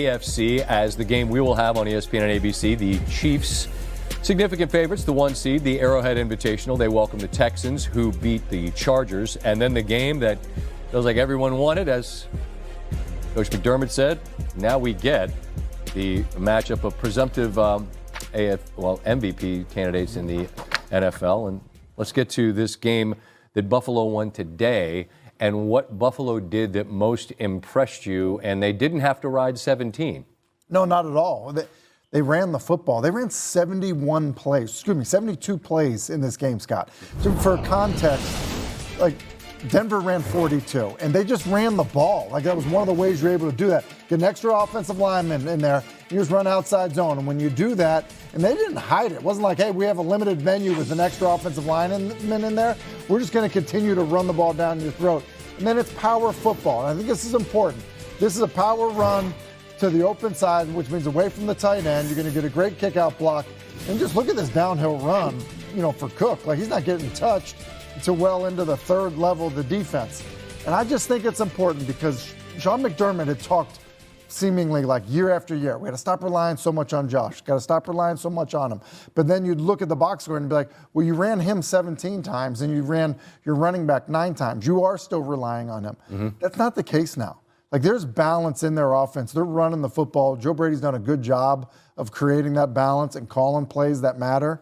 AFC as the game we will have on ESPN and ABC. The Chiefs, significant favorites, the 1 seed, the Arrowhead Invitational. They welcome the Texans, who beat the Chargers. And then the game that feels like everyone wanted, as Coach McDermott said, now we get the matchup of presumptive MVP candidates in the NFL. And let's get to this game that Buffalo won today and what Buffalo did that most impressed you. And they didn't have to ride 17. No, not at all. They ran the football. They ran 72 plays in this game, Scott. So for context, Denver ran 42, and they just ran the ball. That was one of the ways you're able to do that. Get an extra offensive lineman in there. You just run outside zone, and when you do that, and they didn't hide it. It wasn't like, hey, we have a limited menu with an extra offensive lineman in there. We're just going to continue to run the ball down your throat. And then it's power football, and I think this is important. This is a power run to the open side, which means away from the tight end. You're going to get a great kick-out block. And just look at this downhill run, for Cook. He's not getting touched until well into the third level of the defense. And I just think it's important because Sean McDermott had talked seemingly year after year. We got to stop relying so much on Josh. Got to stop relying so much on him. But then you'd look at the box score and be like, well, you ran him 17 times and you ran your running back 9 times. You are still relying on him. Mm-hmm. That's not the case now. There's balance in their offense. They're running the football. Joe Brady's done a good job of creating that balance and calling plays that matter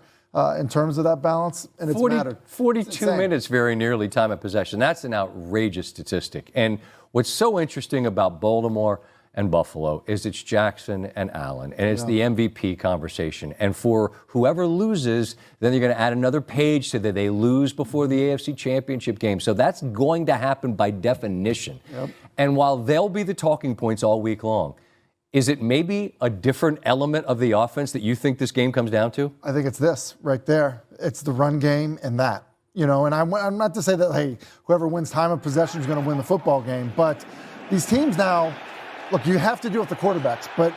in terms of that balance, and it's mattered. 42 minutes very nearly time of possession. That's an outrageous statistic. And what's so interesting about Baltimore and Buffalo is it's Jackson and Allen, and it's the MVP conversation. And for whoever loses, then you're going to add another page to that they lose before the AFC Championship game. So that's going to happen by definition. Yep. And while they'll be the talking points all week long, is it maybe a different element of the offense that you think this game comes down to? I think it's this right there. It's the run game and that. And I'm not to say that, hey, whoever wins time of possession is going to win the football game. But these teams now, look, you have to deal with the quarterbacks. But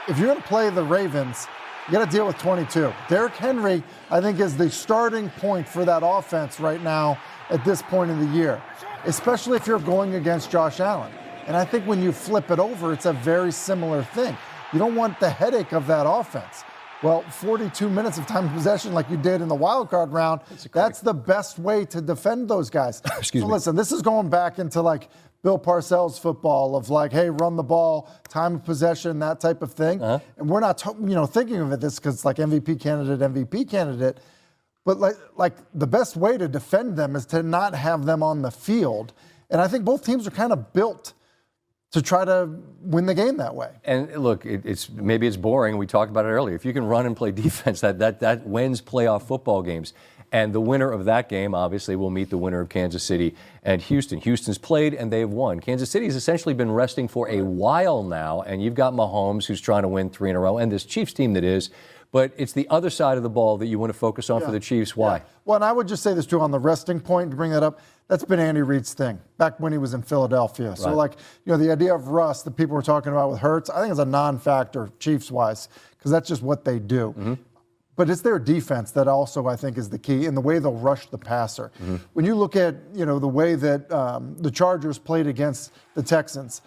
if you're going to play the Ravens, you got to deal with 22. Derrick Henry, I think, is the starting point for that offense right now at this point in the year, especially if you're going against Josh Allen. And I think when you flip it over, it's a very similar thing. You don't want the headache of that offense. Well, 42 minutes of time of possession like you did in the wild card round, that's the best way to defend those guys. Excuse me. Listen, this is going back into Bill Parcells football of hey, run the ball, time of possession, that type of thing. Uh-huh. And we're not thinking of it this because MVP candidate. But the best way to defend them is to not have them on the field. And I think both teams are kind of built to try to win the game that way. And look, maybe it's boring. We talked about it earlier. If you can run and play defense, that wins playoff football games. And the winner of that game, obviously, will meet the winner of Kansas City and Houston. Houston's played, and they've won. Kansas City has essentially been resting for a while now, and you've got Mahomes, who's trying to win 3 in a row, and this Chiefs team that is. But it's the other side of the ball that you want to focus on for the Chiefs. Why? Yeah. Well, and I would just say this, too, on the resting point, to bring that up, that's been Andy Reid's thing back when he was in Philadelphia. Right. So, the idea of rust that people were talking about with Hurts, I think is a non-factor Chiefs-wise because that's just what they do. Mm-hmm. But it's their defense that also, I think, is the key in the way they'll rush the passer. Mm-hmm. When you look at, the way that the Chargers played against the Texans,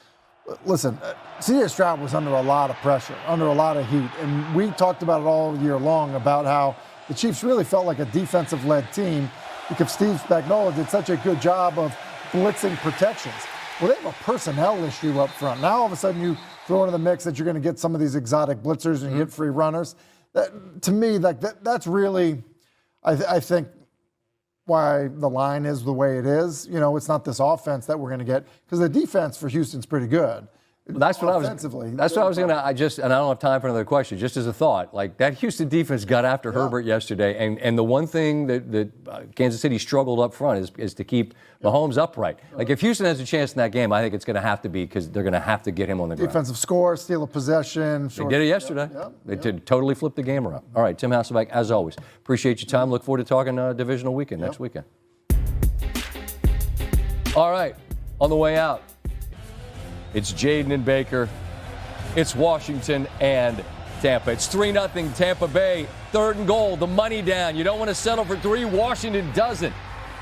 listen, C.J. Stroud was under a lot of pressure, under a lot of heat. And we talked about it all year long about how the Chiefs really felt like a defensive-led team because Steve Spagnuolo did such a good job of blitzing protections. Well, they have a personnel issue up front. Now, all of a sudden, you throw into the mix that you're going to get some of these exotic blitzers and hit free runners. To me, that's really, I think, why the line is the way it is. It's not this offense that we're going to get because the defense for Houston's pretty good. Well, that's what I was going to, and I don't have time for another question, just as a thought, that Houston defense got after Herbert yesterday, and the one thing that Kansas City struggled up front is to keep Mahomes upright. If Houston has a chance in that game, I think it's going to have to be because they're going to have to get him on the ground. Defensive score, steal a possession. They did it yesterday. They did totally flip the game around. All right, Tim Hasselbeck, as always, appreciate your time. Look forward to talking Divisional weekend next weekend. All right, on the way out, it's Jaden and Baker. It's Washington and Tampa. It's 3-0 Tampa Bay. 3rd and goal. The money down. You don't want to settle for 3. Washington doesn't.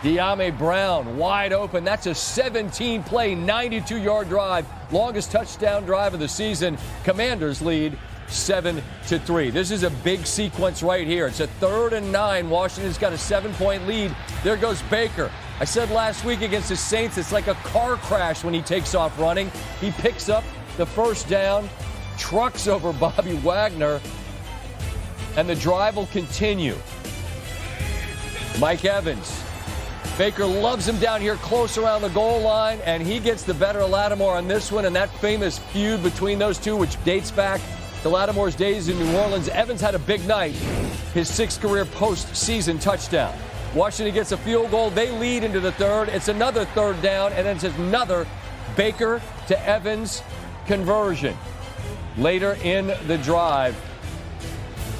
De'Ami Brown wide open. That's a 17-play, 92-yard drive. longest touchdown drive of the season. Commanders lead 7-3. This is a big sequence right here. It's a 3rd and 9. Washington's got a 7-point lead. There goes Baker. I said last week against the Saints, it's like a car crash when he takes off running. He picks up the first down, trucks over Bobby Wagner, and the drive will continue. Mike Evans. Baker loves him down here close around the goal line, and he gets the better of Lattimore on this one, and that famous feud between those two, which dates back to Lattimore's days in New Orleans. Evans had a big night, his 6th career postseason touchdown. Washington gets a field goal. They lead into the 3rd. It's another 3rd down, and then it's another Baker to Evans conversion. Later in the drive,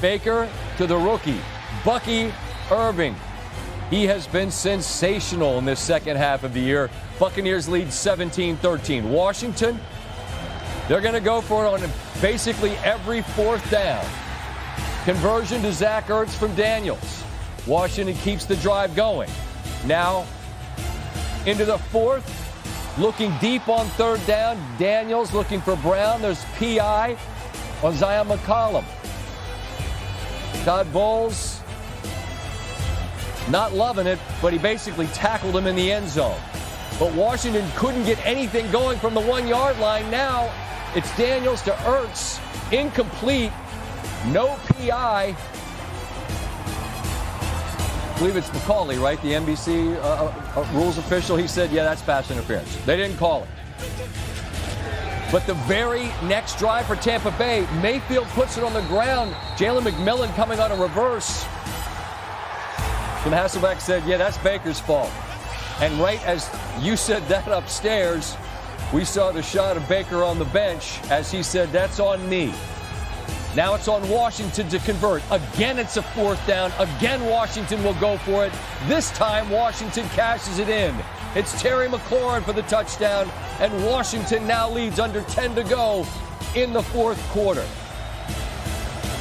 Baker to the rookie, Bucky Irving. He has been sensational in this second half of the year. Buccaneers lead 17-13. Washington, they're going to go for it on basically every 4th down. Conversion to Zach Ertz from Daniels. Washington keeps the drive going. Now into the 4th, looking deep on 3rd down. Daniels looking for Brown. There's PI on Zion McCollum. Todd Bowles not loving it, but he basically tackled him in the end zone. But Washington couldn't get anything going from the 1-yard line. Now it's Daniels to Ertz. Incomplete. No PI. I believe it's McCauley, right? The NBC rules official. He said, yeah, that's pass interference. They didn't call it. But the very next drive for Tampa Bay, Mayfield puts it on the ground. Jalen McMillan coming on a reverse. Jim Hasselbeck said, yeah, that's Baker's fault. And right as you said that upstairs, we saw the shot of Baker on the bench as he said, that's on me. Now it's on Washington to convert. Again, it's a 4th down. Again, Washington will go for it. This time, Washington cashes it in. It's Terry McLaurin for the touchdown, and Washington now leads under 10 to go in the 4th quarter.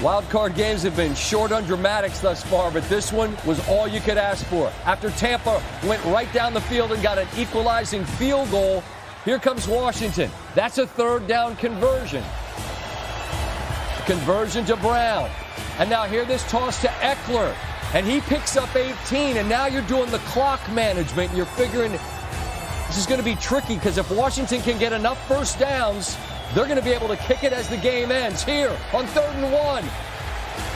Wild card games have been short on dramatics thus far, but this one was all you could ask for. After Tampa went right down the field and got an equalizing field goal, here comes Washington. That's a 3rd down conversion. Conversion to Brown. And now here this toss to Eckler. And he picks up 18. And now you're doing the clock management. And you're figuring this is going to be tricky because if Washington can get enough first downs, they're going to be able to kick it as the game ends. Here on 3rd and 1.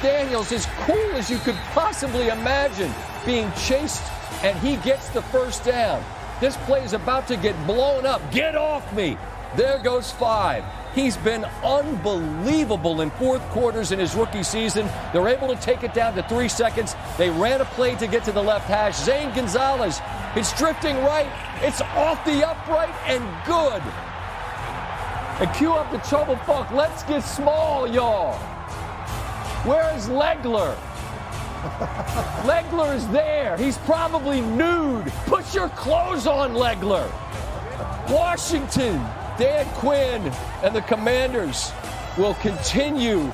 Daniels, as cool as you could possibly imagine, being chased, and he gets the first down. This play is about to get blown up. Get off me. There goes 5. He's been unbelievable in 4th quarters in his rookie season. They're able to take it down to 3 seconds. They ran a play to get to the left hash. Zane Gonzalez, it's drifting right. It's off the upright and good. And cue up the trouble funk. Let's get small, y'all. Where's Legler? Legler is there. He's probably nude. Put your clothes on, Legler. Washington, Dan Quinn, and the Commanders will continue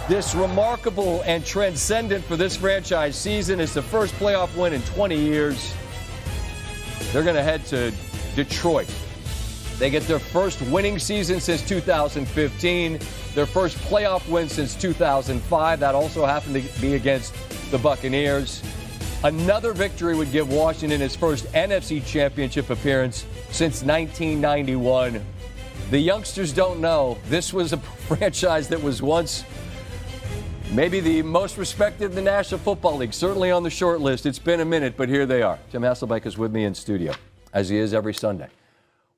this remarkable and transcendent for this franchise season. It's the first playoff win in 20 years. They're going to head to Detroit. They get their first winning season since 2015, their first playoff win since 2005. That also happened to be against the Buccaneers. Another victory would give Washington his first NFC Championship appearance since 1991. The youngsters don't know this was a franchise that was once maybe the most respected in the National Football League, certainly on the short list. It's been a minute, but here they are. Jim Hasselbeck is with me in studio, as he is every Sunday.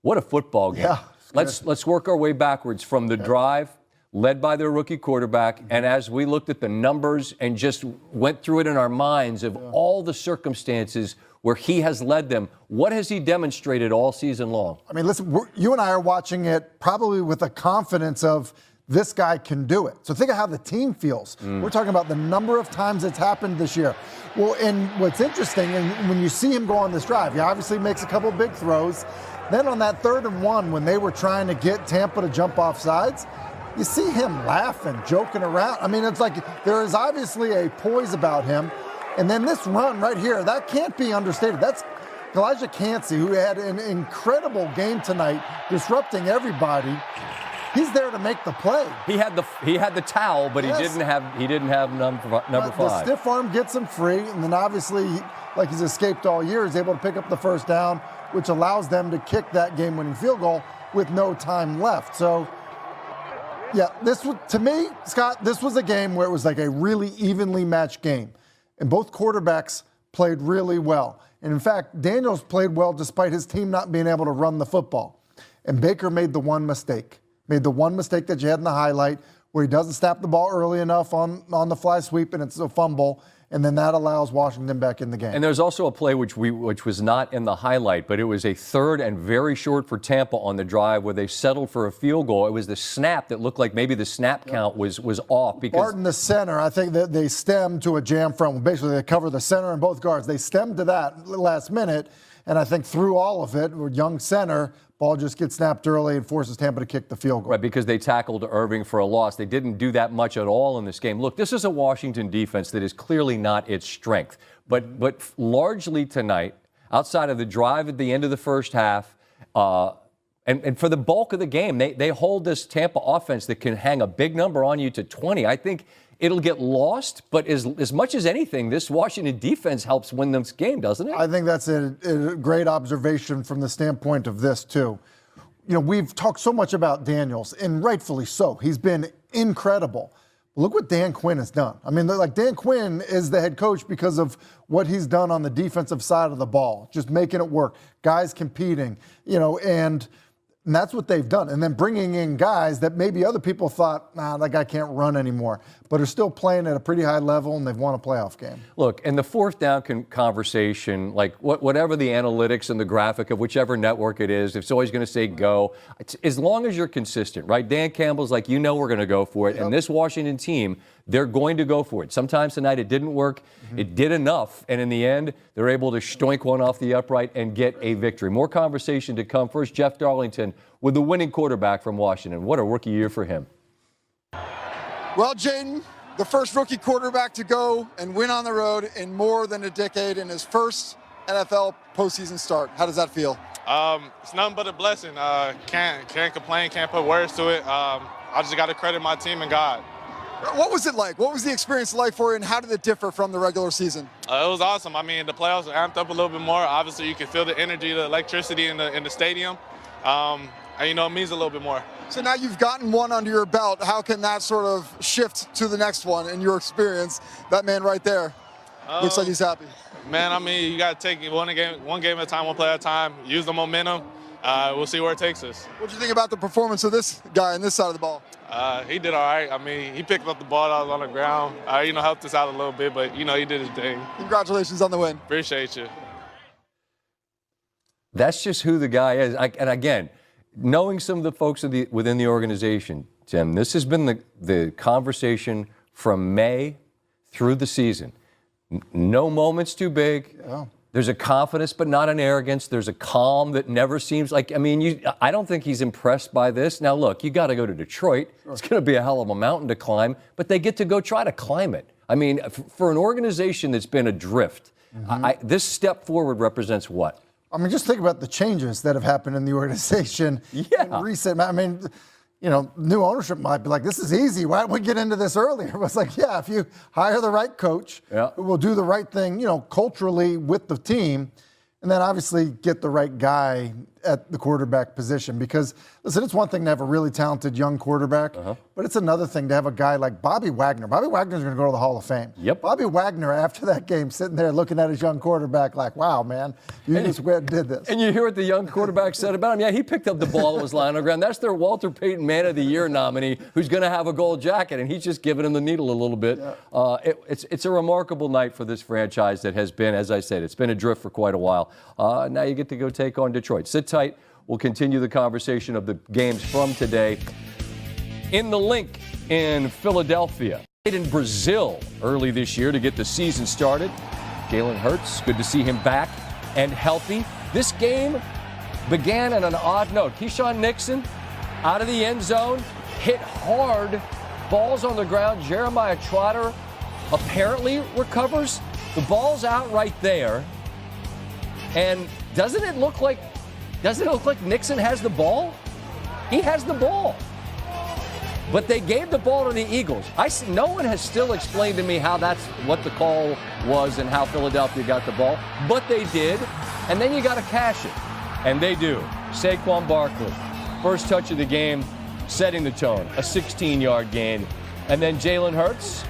What a football game. Yeah, let's work our way backwards from the drive led by their rookie quarterback. And as we looked at the numbers and just went through it in our minds of all the circumstances where he has led them, what has he demonstrated all season long? I mean, listen, you and I are watching it probably with a confidence of this guy can do it. So think of how the team feels. We're talking about the number of times it's happened this year. Well, and what's interesting, and when you see him go on this drive, he obviously makes a couple of big throws. Then on that 3rd and 1, when they were trying to get Tampa to jump off sides, you see him laughing, joking around. I mean, it's like there is obviously a poise about him. And then this run right here, that can't be understated. That's Elijah Cansey, who had an incredible game tonight, disrupting everybody. He's there to make the play. He had the towel, but Yes. he didn't have number The 5. stiff arm gets him free, and then obviously, like he's escaped all year, he's able to pick up the first down, which allows them to kick that game-winning field goal with no time left. So, yeah, this was, to me, Scott, this was a game where it was like a really evenly matched game, and both quarterbacks played really well. And in fact, Daniels played well despite his team not being able to run the football. And Baker made the one mistake that you had in the highlight, where he doesn't snap the ball early enough on the fly sweep, and it's a fumble, and then that allows Washington back in the game. And there's also a play which was not in the highlight, but it was a third and very short for Tampa on the drive where they settled for a field goal. It was the snap that looked like maybe the snap count was off because Barton, the center, I think that they stemmed to a jam front. Basically, they cover the center and both guards. They stemmed to that last minute, and I think through all of it, with young center, ball just gets snapped early and forces Tampa to kick the field goal. Right, because they tackled Irving for a loss. They didn't do that much at all in this game. Look, this is a Washington defense that is clearly not its strength. But largely tonight, outside of the drive at the end of the first half, and for the bulk of the game, they hold this Tampa offense that can hang a big number on you to 20. I think it'll get lost, but as much as anything, this Washington defense helps win this game, doesn't it? I think that's a great observation from the standpoint of this, too. You know, we've talked so much about Daniels, and rightfully so. He's been incredible. Look what Dan Quinn has done. I mean, like, Dan Quinn is the head coach because of what he's done on the defensive side of the ball, just making it work, guys competing, you know, and that's what they've done. And then bringing in guys that maybe other people thought, nah, that guy can't run anymore, but are still playing at a pretty high level, and they've won a playoff game. Look, and the fourth down conversation, like whatever the analytics and the graphic of whichever network it is, it's always going to say go. As long as you're consistent, right? Dan Campbell's like, you know we're going to go for it. Yep. And this Washington team, they're going to go for it. Sometimes tonight it didn't work. Mm-hmm. It did enough. And in the end, they're able to stoink one off the upright and get a victory. More conversation to come. First, Jeff Darlington with the winning quarterback from Washington. What a rookie year for him. Well, Jaden, the first rookie quarterback to go and win on the road in more than a decade in his first NFL postseason start. How does that feel? It's nothing but a blessing. Can't complain, can't put words to it. I just got to credit my team and God. What was it like? What was the experience like for you, and how did it differ from the regular season? It was awesome. I mean, the playoffs amped up a little bit more. Obviously, you can feel the energy, the electricity in the stadium. And, you know, it means a little bit more. So now you've gotten one under your belt. How can that sort of shift to the next one in your experience? That man right there looks like he's happy. Man, I mean, you got to take one game at a time, one play at a time, use the momentum. We'll see where it takes us. What do you think about the performance of this guy on this side of the ball? He did all right. I mean, he picked up the ball that was on the ground. You know, helped us out a little bit, but, you know, he did his thing. Congratulations on the win. Appreciate you. That's just who the guy is. And again, knowing some of the folks within the organization, Tim, this has been the conversation from May through the season. No moment's too big. Yeah. There's a confidence, but not an arrogance. There's a calm that never seems like, I mean, I don't think he's impressed by this. Now, look, you got to go to Detroit. Sure. It's going to be a hell of a mountain to climb, but they get to go try to climb it. I mean, for an organization that's been adrift, this step forward represents what? I mean, just think about the changes that have happened in the organization in recent. I mean, you know, new ownership might be like, this is easy. Why don't we get into this earlier? But it's like, yeah, if you hire the right coach who will do the right thing, you know, culturally with the team, and then obviously get the right guy at the quarterback position. Because, listen, it's one thing to have a really talented young quarterback, but it's another thing to have a guy like Bobby Wagner. Bobby Wagner's going to go to the Hall of Fame. Yep. Bobby Wagner, after that game, sitting there looking at his young quarterback like, wow, man, you just went and did this. And you hear what the young quarterback said about him. Yeah, he picked up the ball that was lying on the ground. That's their Walter Payton Man of the Year nominee who's going to have a gold jacket, and he's just giving him the needle a little bit. Yeah. It's a remarkable night for this franchise that has been, as I said, it's been adrift for quite a while. Now you get to go take on Detroit. Sit tight. We'll continue the conversation of the games from today. In the link in Philadelphia, in Brazil early this year to get the season started. Jalen Hurts, good to see him back and healthy. This game began on an odd note. Keyshawn Nixon out of the end zone, hit hard, balls on the ground. Jeremiah Trotter apparently recovers. The ball's out right there. And Doesn't it look like Nixon has the ball? He has the ball. But they gave the ball to the Eagles. No one has still explained to me how that's what the call was and how Philadelphia got the ball. But they did. And then you got to cash it. And they do. Saquon Barkley, first touch of the game, setting the tone. A 16-yard gain. And then Jalen Hurts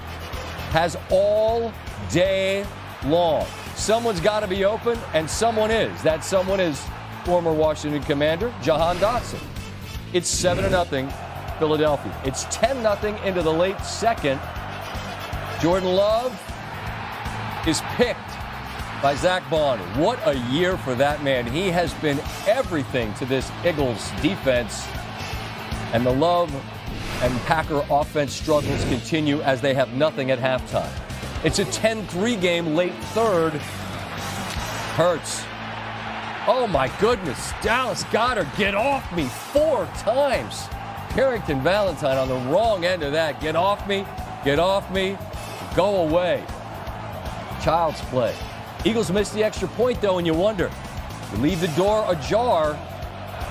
has all day long. Someone's got to be open, and someone is. That someone is former Washington Commander Jahan Dotson. It's 7-0. Philadelphia. It's 10-0 into the late second. Jordan Love is picked by Zach Bond. What a year for that man. He has been everything to this Eagles defense. And the Love and Packer offense struggles continue as they have nothing at halftime. It's a 10-3 game late third. Hurts. Oh my goodness. Dallas Goedert, get off me 4 times. Carrington Valentine on the wrong end of that. Get off me, go away. Child's play. Eagles missed the extra point, though, and you wonder, you leave the door ajar,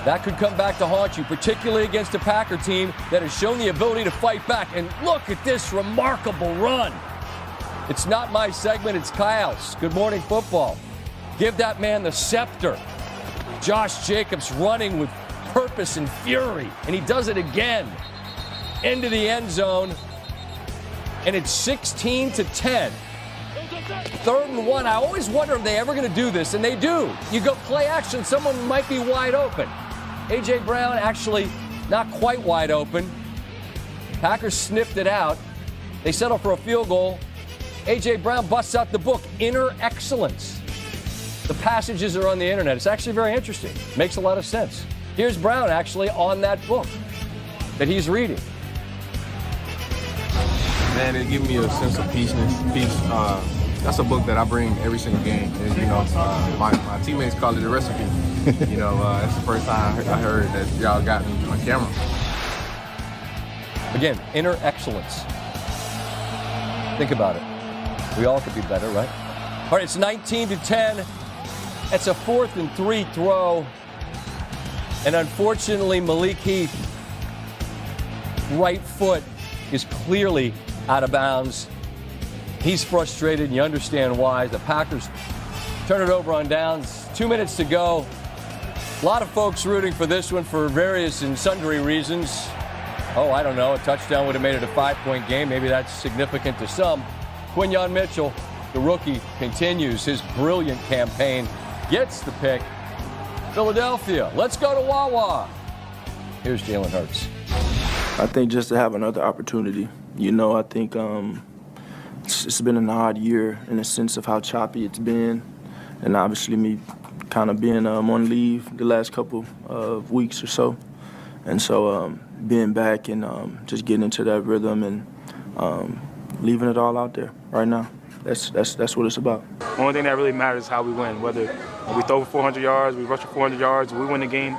that could come back to haunt you, particularly against a Packer team that has shown the ability to fight back. And look at this remarkable run. It's not my segment, it's Kyle's. Good Morning Football. Give that man the scepter. Josh Jacobs running with purpose and fury, and he does it again into the end zone, and it's 16-10. 3rd and 1. I always wonder if they're ever going to do this, and they do. You go play action, someone might be wide open. A.J. Brown actually not quite wide open. Packers sniffed it out. They settle for a field goal. A.J. Brown busts out the book, Inner Excellence. The passages are on the internet. It's actually very interesting. Makes a lot of sense. Here's Brown actually on that book that he's reading. Man, it gives me a sense of peace. That's a book that I bring every single game. And, my teammates call it a recipe. That's the first time I heard that y'all got me on camera. Again, inner excellence. Think about it. We all could be better, right? All right, it's 19-10. It's a 4th and 3 throw. And unfortunately, Malik Heath, right foot is clearly out of bounds. He's frustrated, and you understand why. The Packers turn it over on downs. 2 minutes to go. A lot of folks rooting for this one for various and sundry reasons. Oh, I don't know. A touchdown would have made it a 5-point game. Maybe that's significant to some. Quinyon Mitchell, the rookie, continues his brilliant campaign, gets the pick. Philadelphia, let's go to Wawa. Here's Jalen Hurts. I think just to have another opportunity. I think it's been an odd year in the sense of how choppy it's been. And obviously me kind of being on leave the last couple of weeks or so. And so being back and just getting into that rhythm and leaving it all out there right now. That's what it's about. The only thing that really matters is how we win. Whether we throw for 400 yards, we rush for 400 yards, we win the game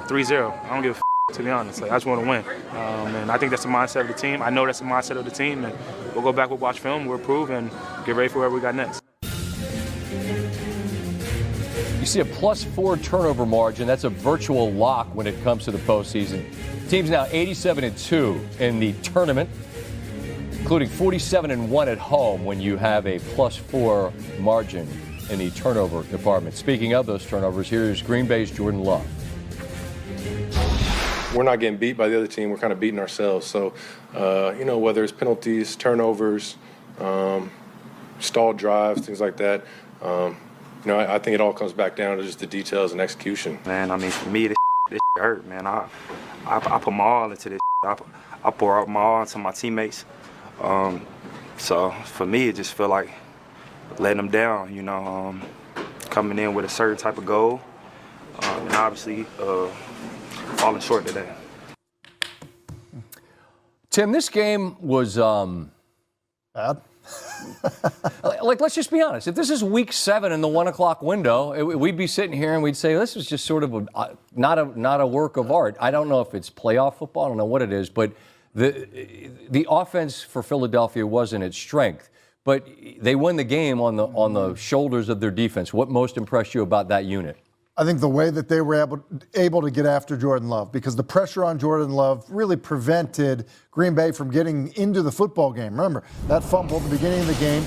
3-0. I don't give a to be honest. I just want to win. And I think that's the mindset of the team. I know that's the mindset of the team. And we'll go back, we'll watch film, we'll improve, and get ready for whatever we got next. You see a +4 turnover margin. That's a virtual lock when it comes to the postseason. Team's now 87-2 in the tournament, including 47-1 at home when you have a +4 margin in the turnover department. Speaking of those turnovers, here's Green Bay's Jordan Love. We're not getting beat by the other team. We're kind of beating ourselves. So, whether it's penalties, turnovers, stalled drives, things like that, I think it all comes back down to just the details and execution. Man, I mean, for me, this hurt, man. I put my all into this. I pour out my all into my teammates. So for me, it just feel like letting them down, coming in with a certain type of goal, and obviously falling short today. Tim, this game was Bad. let's just be honest. If this is week 7 in the 1 o'clock window, we'd be sitting here and we'd say this was just sort of not a work of art. I don't know if it's playoff football. I don't know what it is, but the offense for Philadelphia wasn't its strength. But they won the game on the shoulders of their defense. What most impressed you about that unit? I think the way that they were able to get after Jordan Love, because the pressure on Jordan Love really prevented Green Bay from getting into the football game. Remember, that fumble at the beginning of the game,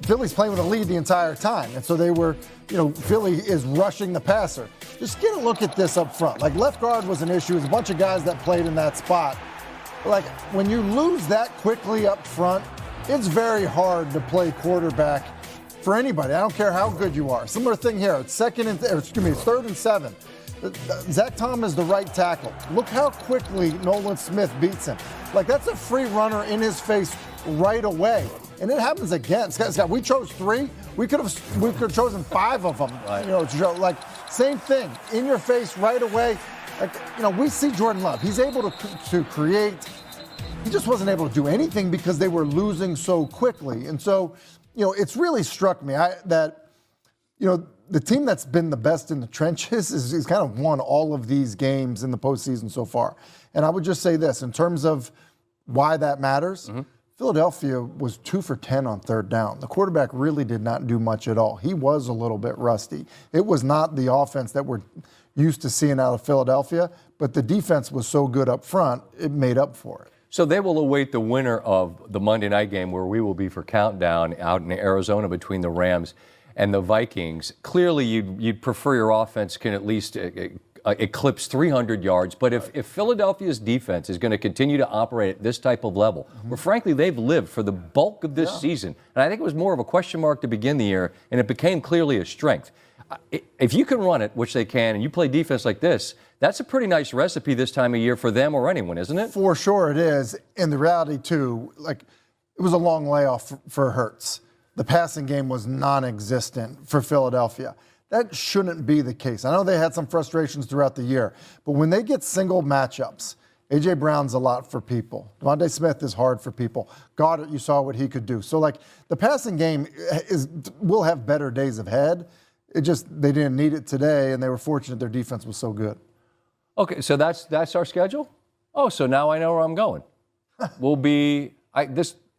Philly's playing with a lead the entire time. And so they were, Philly is rushing the passer. Just get a look at this up front. Like, left guard was an issue. There's a bunch of guys that played in that spot. Like, when you lose that quickly up front, it's very hard to play quarterback for anybody. I don't care how good you are. Similar thing here. It's third and 7. Zach Tom is the right tackle. Look how quickly Nolan Smith beats him. Like, that's a free runner in his face right away. And it happens again. Scott, we chose 3. We could have chosen 5 of them. Right. Same thing. In your face right away. We see Jordan Love. He's able to create. He just wasn't able to do anything because they were losing so quickly. And so, it's really struck me that the team that's been the best in the trenches is kind of won all of these games in the postseason so far. And I would just say this, in terms of why that matters, Philadelphia was 2 for 10 on third down. The quarterback really did not do much at all. He was a little bit rusty. It was not the offense that we're used to seeing out of Philadelphia, but the defense was so good up front, it made up for it. So they will await the winner of the Monday night game, where we will be for countdown out in Arizona between the Rams and the Vikings. Clearly, you'd prefer your offense can at least eclipse 300 yards. But if Philadelphia's defense is going to continue to operate at this type of level, where frankly they've lived for the bulk of this season, and I think it was more of a question mark to begin the year, and it became clearly a strength. If you can run it, which they can, and you play defense like this, that's a pretty nice recipe this time of year for them or anyone, isn't it? For sure it is. And the reality, too, it was a long layoff for Hurts. The passing game was non-existent for Philadelphia. That shouldn't be the case. I know they had some frustrations throughout the year, but when they get single matchups, A.J. Brown's a lot for people. Devontae Smith is hard for people. Goddard, you saw what he could do. So, the passing game will have better days ahead. It just, they didn't need it today, and they were fortunate their defense was so good. Okay, so that's our schedule? Oh, so now I know where I'm going.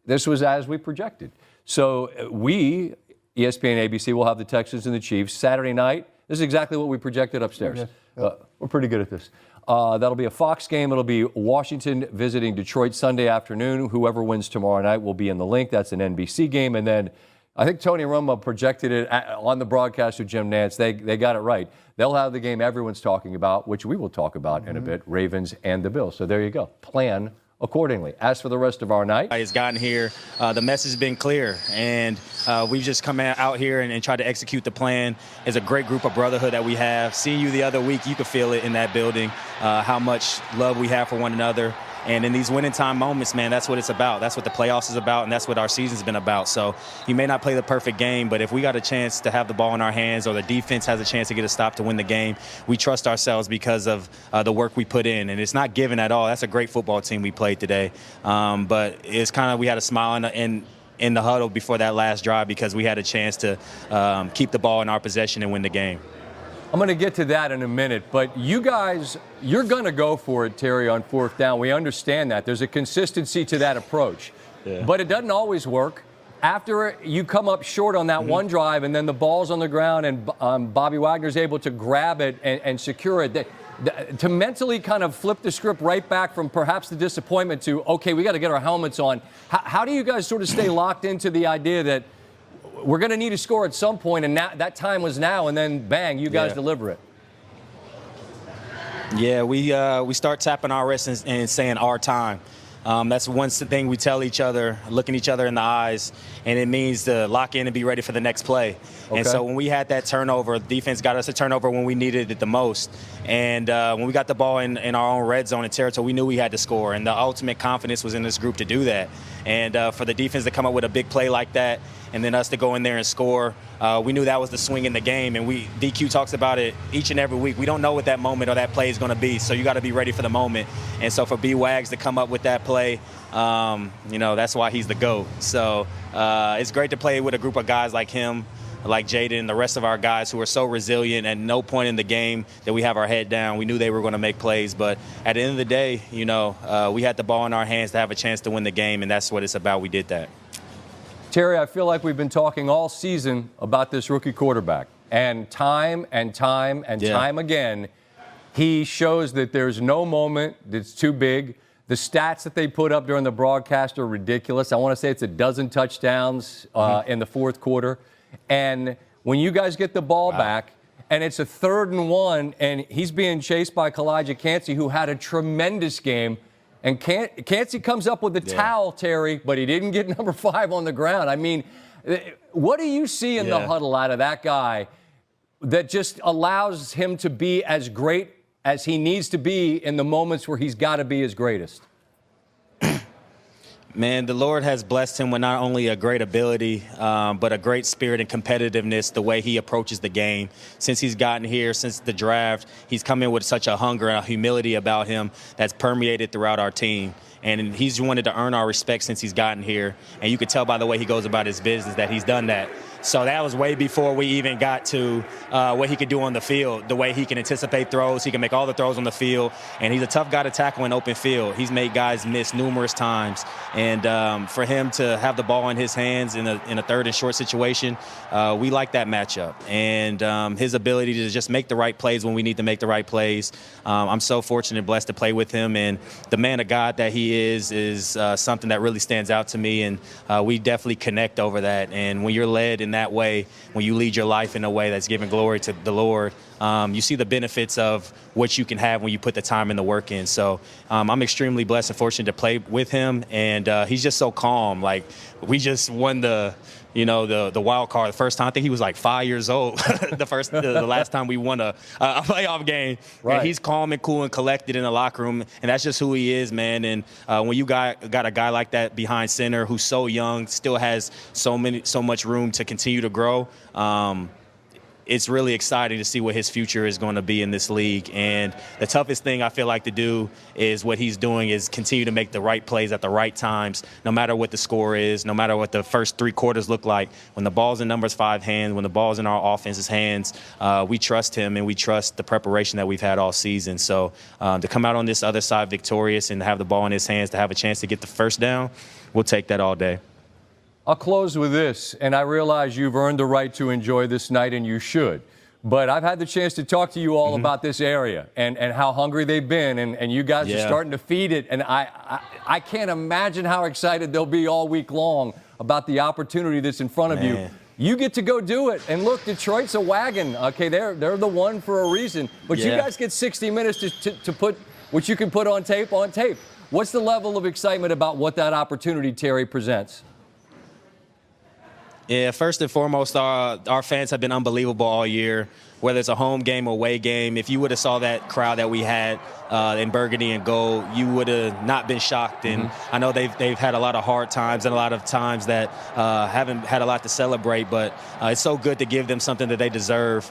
This was as we projected. So we, ESPN, ABC, will have the Texans and the Chiefs. Saturday night, this is exactly what we projected upstairs. We're pretty good at this. That'll be a Fox game. It'll be Washington visiting Detroit Sunday afternoon. Whoever wins tomorrow night will be in the link. That's an NBC game. And then I think Tony Romo projected it on the broadcast with Jim Nantz. They got it right. They'll have the game everyone's talking about, which we will talk about in a bit, Ravens and the Bills. So there you go. Plan accordingly. As for the rest of our night, it's gotten here. The message has been clear, and we've just come out here and tried to execute the plan. It's a great group of brotherhood that we have. Seeing you the other week, you could feel it in that building, how much love we have for one another. And in these winning time moments, man, that's what it's about. That's what the playoffs is about, and that's what our season's been about. So you may not play the perfect game, but if we got a chance to have the ball in our hands or the defense has a chance to get a stop to win the game, we trust ourselves because of the work we put in. And it's not given at all. That's a great football team we played today. But it's kind of, we had a smile in the huddle before that last drive because we had a chance to keep the ball in our possession and win the game. I'm going to get to that in a minute, but you guys, you're going to go for it, Terry, on fourth down. We understand that. There's a consistency to that approach. But it doesn't always work. After you come up short on that one drive and then the ball's on the ground and Bobby Wagner's able to grab it and secure it, to mentally kind of flip the script right back from perhaps the disappointment to, okay, we got to get our helmets on. How do you guys sort of stay locked into the idea that we're going to need a score at some point, and that time was now, and then bang, you guys deliver it? Yeah, we start tapping our wrists and saying our time. That's one thing we tell each other, looking each other in the eyes, and it means to lock in and be ready for the next play. Okay. And so when we had that turnover, defense got us a turnover when we needed it the most. And when we got the ball in our own red zone and territory, we knew we had to score. And the ultimate confidence was in this group to do that. And for the defense to come up with a big play like that, and then us to go in there and score, we knew that was the swing in the game. And DQ talks about it each and every week. We don't know what that moment or that play is going to be, so you got to be ready for the moment. And so for B. Wags to come up with that play, that's why he's the GOAT. So it's great to play with a group of guys like him, like Jaden, and the rest of our guys who are so resilient. At no point in the game that we have our head down. We knew they were going to make plays, but at the end of the day, we had the ball in our hands to have a chance to win the game, and that's what it's about. We did that. Terry, I feel like we've been talking all season about this rookie quarterback. And time and time and time again, he shows that there's no moment that's too big. The stats that they put up during the broadcast are ridiculous. I want to say it's 12 touchdowns in the fourth quarter. And when you guys get the ball back, and it's a 3rd and 1, and he's being chased by Kalijah Cansey, who had a tremendous game. And Cansey comes up with the towel, Terry, but he didn't get number 5 on the ground. I mean, what do you see in the huddle out of that guy that just allows him to be as great as he needs to be in the moments where he's got to be his greatest? Man, the Lord has blessed him with not only a great ability, but a great spirit and competitiveness, the way he approaches the game. Since he's gotten here, since the draft, he's come in with such a hunger and a humility about him that's permeated throughout our team. And he's wanted to earn our respect since he's gotten here. And you could tell by the way he goes about his business that he's done that. So that was way before we even got to what he could do on the field, the way he can anticipate throws. He can make all the throws on the field, and he's a tough guy to tackle in open field. He's made guys miss numerous times. And for him to have the ball in his hands in a 3rd and short situation, we like that matchup. And his ability to just make the right plays when we need to make the right plays. I'm so fortunate and blessed to play with him. And the man of God that he is something that really stands out to me. And we definitely connect over that. And when you're led in that way, when you lead your life in a way that's giving glory to the Lord, you see the benefits of what you can have when you put the time and the work in. So I'm extremely blessed and fortunate to play with him, and he's just so calm. Like, we just won the wild card the first time. I think he was like 5 years old the last time we won a playoff game. Right. And he's calm and cool and collected in the locker room, and that's just who he is, man. And when you got a guy like that behind center who's so young, still has so much room to continue to grow, it's really exciting to see what his future is going to be in this league. And the toughest thing I feel like to do is what he's doing is continue to make the right plays at the right times, no matter what the score is, no matter what the first 3 quarters look like. When the ball's in numbers 5 hands, when the ball's in our offense's hands, we trust him and we trust the preparation that we've had all season. So to come out on this other side victorious and to have the ball in his hands, to have a chance to get the first down, we'll take that all day. I'll close with this, and I realize you've earned the right to enjoy this night, and you should. But I've had the chance to talk to you all about this area and how hungry they've been, and you guys are starting to feed it. And I can't imagine how excited they'll be all week long about the opportunity that's in front of you. You get to go do it. And look, Detroit's a wagon. Okay, they're the one for a reason. But you guys get 60 minutes to put what you can put on tape. What's the level of excitement about what that opportunity, Terry, presents? Yeah, first and foremost, our fans have been unbelievable all year, whether it's a home game or away game. If you would have saw that crowd that we had in burgundy and gold, you would have not been shocked. And I know they've had a lot of hard times and a lot of times that haven't had a lot to celebrate, but it's so good to give them something that they deserve.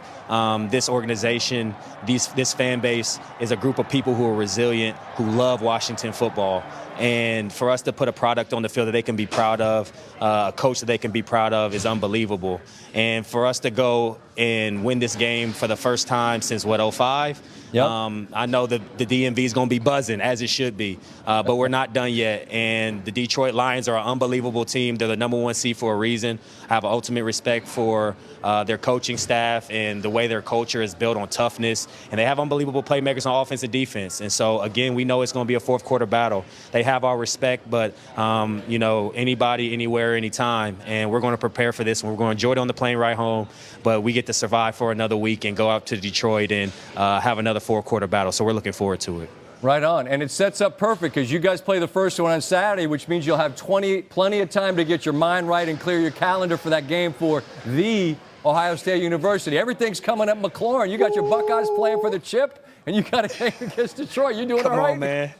This organization, this fan base is a group of people who are resilient, who love Washington football. And for us to put a product on the field that they can be proud of, a coach that they can be proud of, is unbelievable. And for us to go and win this game for the first time since, 05? Yep. I know the DMV is going to be buzzing, as it should be, but we're not done yet. And the Detroit Lions are an unbelievable team. They're the #1 seed for a reason. I have ultimate respect for their coaching staff and the way their culture is built on toughness. And they have unbelievable playmakers on offense and defense. And so, again, we know it's going to be a fourth quarter battle. They have our respect, but, anybody, anywhere, anytime. And we're going to prepare for this, and we're going to enjoy it on the plane ride home. But we get to survive for another week and go out to Detroit and have another fourth-quarter battle. So we're looking forward to it. Right on. And it sets up perfect because you guys play the first one on Saturday, which means you'll have plenty of time to get your mind right and clear your calendar for that game for the Ohio State University. Everything's coming up McLaurin. You got your Buckeyes playing for the chip, and you got a game against Detroit. You're doing all right. Come on, man.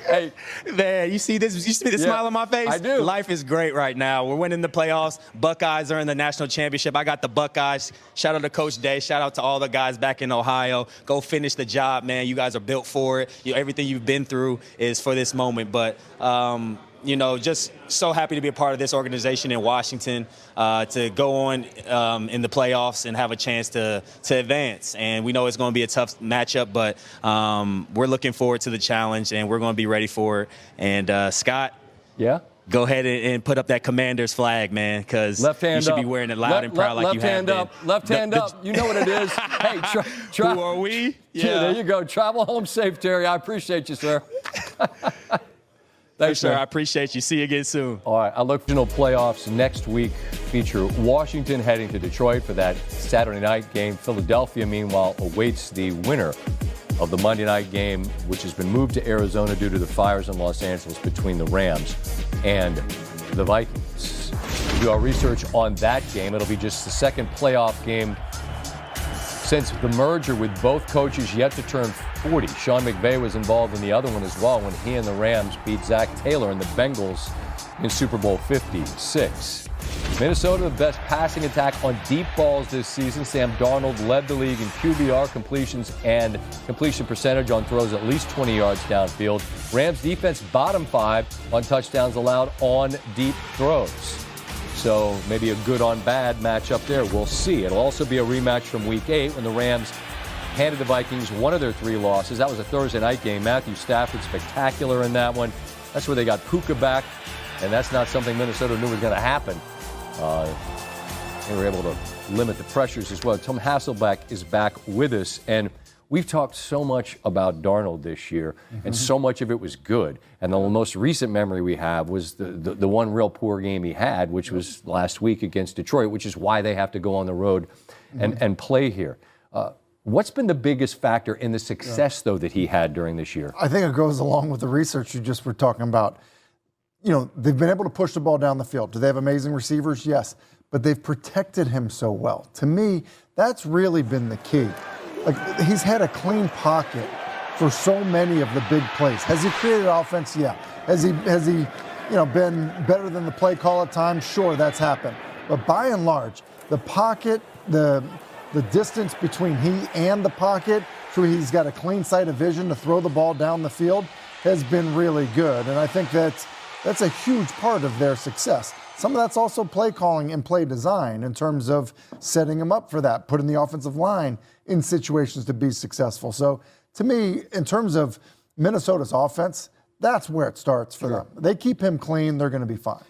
Hey, man, you see this? You see the smile on my face? I do. Life is great right now. We're winning the playoffs. Buckeyes are in the national championship. I got the Buckeyes. Shout out to Coach Day. Shout out to all the guys back in Ohio. Go finish the job, man. You guys are built for it. Everything you've been through is for this moment. But just so happy to be a part of this organization in Washington, to go on in the playoffs and have a chance to advance. And we know it's going to be a tough matchup, but we're looking forward to the challenge, and we're going to be ready for it. And Scott, go ahead and put up that Commander's flag, man, because Left hand you should up. be wearing it loud and proud like you have been. Left hand up. You know what it is. Hey, Who are we? Yeah, there you go. Travel home safe, Terry. I appreciate you, sir. Thanks, sir. man. I appreciate you. See you again soon. All right, our divisional playoffs next week feature Washington heading to Detroit for that Saturday night game. Philadelphia, meanwhile, awaits the winner of the Monday night game, which has been moved to Arizona due to the fires in Los Angeles between the Rams and the Vikings. We do our research on that game. It'll be just the second playoff game since the merger, with both coaches yet to turn 40. Sean McVay was involved in the other one as well when he and the Rams beat Zach Taylor and the Bengals in Super Bowl 56. Minnesota, the best passing attack on deep balls this season. Sam Darnold led the league in QBR completions and completion percentage on throws at least 20 yards downfield. Rams defense bottom 5 on touchdowns allowed on deep throws. So maybe a good on bad matchup there. We'll see. It'll also be a rematch from Week 8 when the Rams handed the Vikings one of their 3 losses. That was a Thursday night game. Matthew Stafford spectacular in that one. That's where they got Puka back, and that's not something Minnesota knew was going to happen. They were able to limit the pressures as well. Tom Hasselbeck is back with us, and we've talked so much about Darnold this year, and so much of it was good. And the most recent memory we have was the one real poor game he had, which was last week against Detroit, which is why they have to go on the road and play here. What's been the biggest factor in the success, though, that he had during this year? I think it goes along with the research you just were talking about. You know, they've been able to push the ball down the field. Do they have amazing receivers? Yes. But they've protected him so well. To me, that's really been the key. Like, he's had a clean pocket for so many of the big plays. Has he created offense? Yeah. Has he been better than the play call at times? Sure, that's happened. But by and large, the pocket, the distance between he and the pocket, so he's got a clean sight of vision to throw the ball down the field, has been really good. And I think that's a huge part of their success. Some of that's also play calling and play design in terms of setting them up for that, putting the offensive line in situations to be successful. So to me, in terms of Minnesota's offense, that's where it starts for them. They keep him clean, they're going to be fine.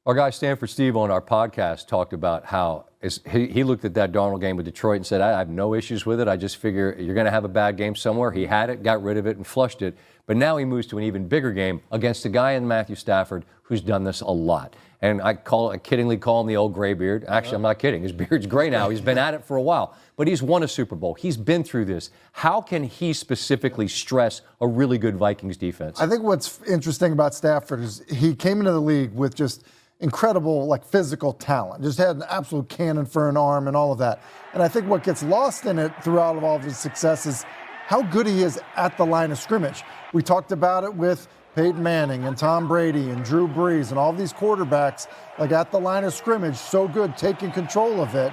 Our guy Stanford Steve on our podcast talked about how he looked at that Darnold game with Detroit and said, I have no issues with it. I just figure you're going to have a bad game somewhere. He had it, got rid of it, and flushed it. But now he moves to an even bigger game against a guy in Matthew Stafford who's done this a lot. And I kiddingly call him the old gray beard. Actually, I'm not kidding. His beard's gray now. He's been at it for a while. But he's won a Super Bowl. He's been through this. How can he specifically stress a really good Vikings defense? I think what's interesting about Stafford is he came into the league with just incredible physical talent. Just had an absolute cannon for an arm and all of that. And I think what gets lost in it throughout all of his success is how good he is at the line of scrimmage. We talked about it with Peyton Manning and Tom Brady and Drew Brees and all these quarterbacks at the line of scrimmage, so good, taking control of it.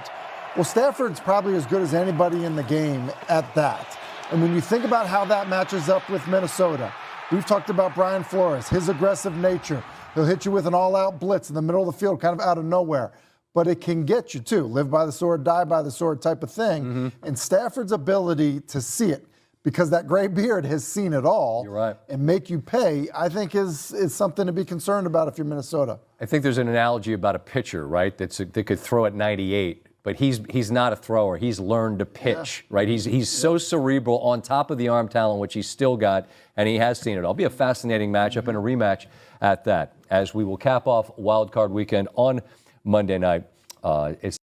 Well, Stafford's probably as good as anybody in the game at that. And when you think about how that matches up with Minnesota, we've talked about Brian Flores, his aggressive nature. He'll hit you with an all-out blitz in the middle of the field, kind of out of nowhere. But it can get you, too. Live by the sword, die by the sword type of thing. And Stafford's ability to see it, because that gray beard has seen it all. You're right. And make you pay, I think is something to be concerned about if you're Minnesota. I think there's an analogy about a pitcher, right, that could throw at 98. But he's not a thrower. He's learned to pitch, right? He's so cerebral on top of the arm talent, which he's still got, and he has seen it all. It'll be a fascinating matchup and a rematch at that, as we will cap off Wild Card Weekend on Monday night. It's